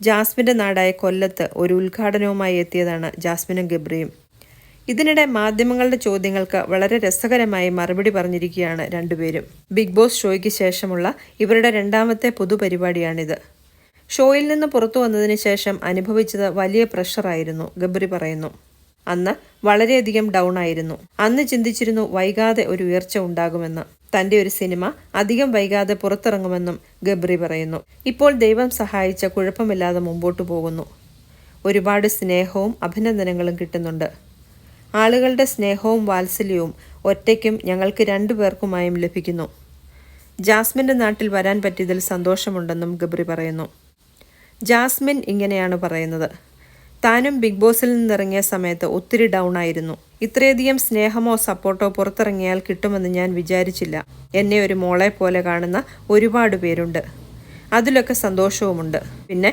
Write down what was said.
ജാസ്മിൻ്റെ നാടായ കൊല്ലത്ത് ഒരു ഉദ്ഘാടനവുമായി എത്തിയതാണ് ജാസ്മിനും ഗബ്രിയും. ഇതിനിടെ മാധ്യമങ്ങളുടെ ചോദ്യങ്ങൾക്ക് വളരെ രസകരമായി മറുപടി പറഞ്ഞിരിക്കുകയാണ് രണ്ടുപേരും. ബിഗ് ബോസ് ഷോയ്ക്ക് ശേഷമുള്ള ഇവരുടെ രണ്ടാമത്തെ പൊതുപരിപാടിയാണിത്. ഷോയിൽ നിന്ന് പുറത്തു വന്നതിന് ശേഷം അനുഭവിച്ചത് വലിയ പ്രഷറായിരുന്നു. ഗബ്രി പറയുന്നു, അന്ന് വളരെയധികം ഡൗൺ ആയിരുന്നു. അന്ന് ചിന്തിച്ചിരുന്നു വൈകാതെ ഒരു ഉയർച്ച ഉണ്ടാകുമെന്ന്. തൻ്റെ ഒരു സിനിമ അധികം വൈകാതെ പുറത്തിറങ്ങുമെന്നും ഗബ്രി പറയുന്നു. ഇപ്പോൾ ദൈവം സഹായിച്ച കുഴപ്പമില്ലാതെ മുമ്പോട്ടു പോകുന്നു. ഒരുപാട് സ്നേഹവും അഭിനന്ദനങ്ങളും കിട്ടുന്നുണ്ട്. ആളുകളുടെ സ്നേഹവും വാത്സല്യവും ഒറ്റയ്ക്കും ഞങ്ങൾക്ക് രണ്ടുപേർക്കുമായും ലഭിക്കുന്നു. ജാസ്മിൻ്റെ നാട്ടിൽ വരാൻ പറ്റിയതിൽ സന്തോഷമുണ്ടെന്നും ഗബ്രി പറയുന്നു. ജാസ്മിൻ ഇങ്ങനെയാണ് പറയുന്നത്, താനും ബിഗ് ബോസിൽ നിന്നിറങ്ങിയ സമയത്ത് ഒത്തിരി ഡൗൺ ആയിരുന്നു. ഇത്രയധികം സ്നേഹമോ സപ്പോർട്ടോ പുറത്തിറങ്ങിയാൽ കിട്ടുമെന്ന് ഞാൻ വിചാരിച്ചില്ല. എന്നെ ഒരു മോളെ പോലെ കാണുന്ന ഒരുപാട് പേരുണ്ട്. അതിലൊക്കെ സന്തോഷവുമുണ്ട്. പിന്നെ